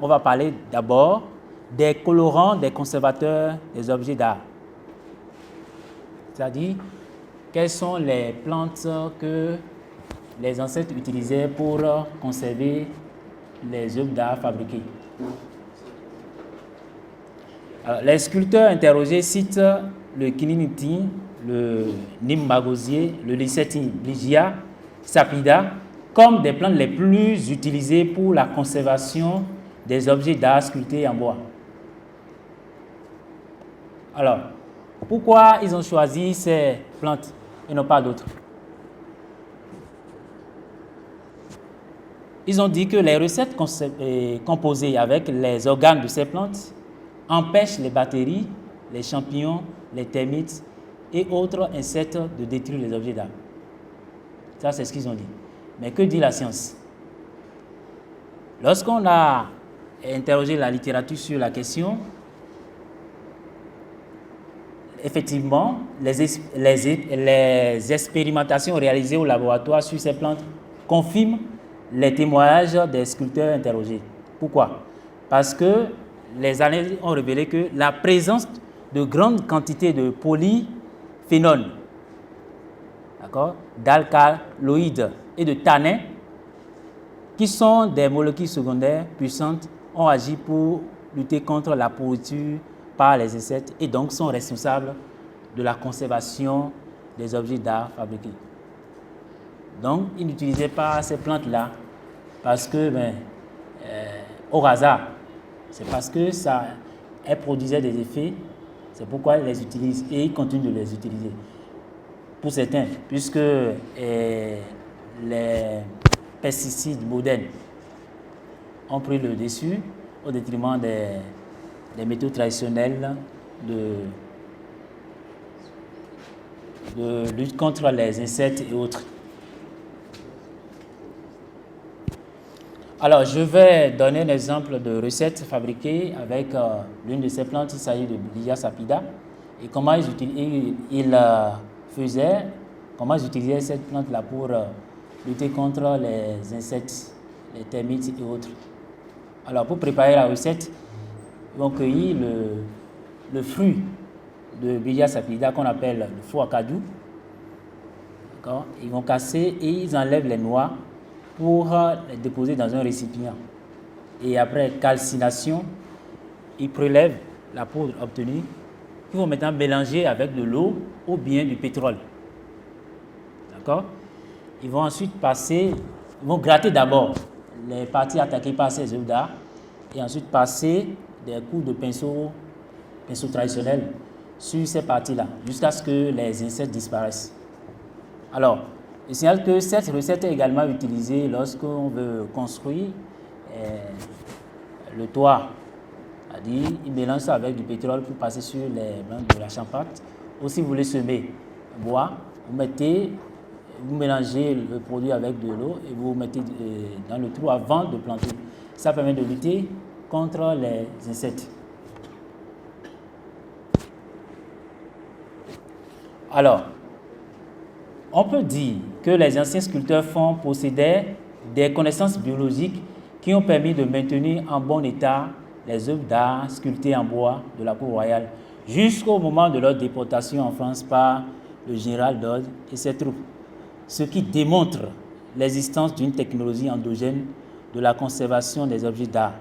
on va parler d'abord des colorants, des conservateurs des objets d'art. C'est-à-dire, quelles sont les plantes que les ancêtres utilisaient pour conserver les œuvres d'art fabriquées. Alors, les sculpteurs interrogés citent le Kininiti, le Nimbagosier, le Lyceti Ligia, Sapida, comme des plantes les plus utilisées pour la conservation des objets d'art sculptés en bois. Alors, pourquoi ils ont choisi ces plantes et non pas d'autres? Ils ont dit que les recettes composées avec les organes de ces plantes empêchent les bactéries, les champignons, les termites et autres insectes de détruire les objets d'art. Ça, c'est ce qu'ils ont dit. Mais que dit la science? Lorsqu'on a interrogé la littérature sur la question, effectivement, les expérimentations réalisées au laboratoire sur ces plantes confirment les témoignages des sculpteurs interrogés. Pourquoi? Parce que les analyses ont révélé que la présence de grandes quantités de polyphénols, d'alcaloïdes et de tanins, qui sont des molécules secondaires puissantes, ont agi pour lutter contre la pourriture par les insectes et donc sont responsables de la conservation des objets d'art fabriqués. Donc, ils n'utilisaient pas ces plantes-là parce que, au hasard, c'est parce que elles produisaient des effets, c'est pourquoi ils les utilisent et ils continuent de les utiliser. Pour certains, puisque les pesticides modernes ont pris le dessus au détriment des méthodes traditionnelles de lutte contre les insectes et autres. Alors, je vais donner un exemple de recette fabriquée avec l'une de ces plantes. Il s'agit de Ligia sapida. Et comment ils utilisaient cette plante-là pour lutter contre les insectes, les termites et autres. Alors, pour préparer la recette, ils vont cueillir le fruit de Ligia sapida qu'on appelle le fou acadou. Ils vont casser et ils enlèvent les noix pour les déposer dans un récipient. Et après calcination, ils prélèvent la poudre obtenue qu'ils vont maintenant mélanger avec de l'eau ou bien du pétrole. D'accord? Ils vont ensuite ils vont gratter d'abord les parties attaquées par ces œuvres d'art et ensuite passer des coups de pinceau traditionnel sur ces parties-là jusqu'à ce que les insectes disparaissent. Alors, je signale que cette recette est également utilisée lorsqu'on veut construire le toit. C'est-à-dire, ils mélangent ça avec du pétrole pour passer sur les bancs de la champêtre. Ou si vous voulez semer bois, vous mélangez le produit avec de l'eau et vous mettez dans le trou avant de planter. Ça permet de lutter contre les insectes. Alors, on peut dire que les anciens sculpteurs possédaient des connaissances biologiques qui ont permis de maintenir en bon état les œuvres d'art sculptées en bois de la cour royale jusqu'au moment de leur déportation en France par le général Dode et ses troupes, ce qui démontre l'existence d'une technologie endogène de la conservation des objets d'art.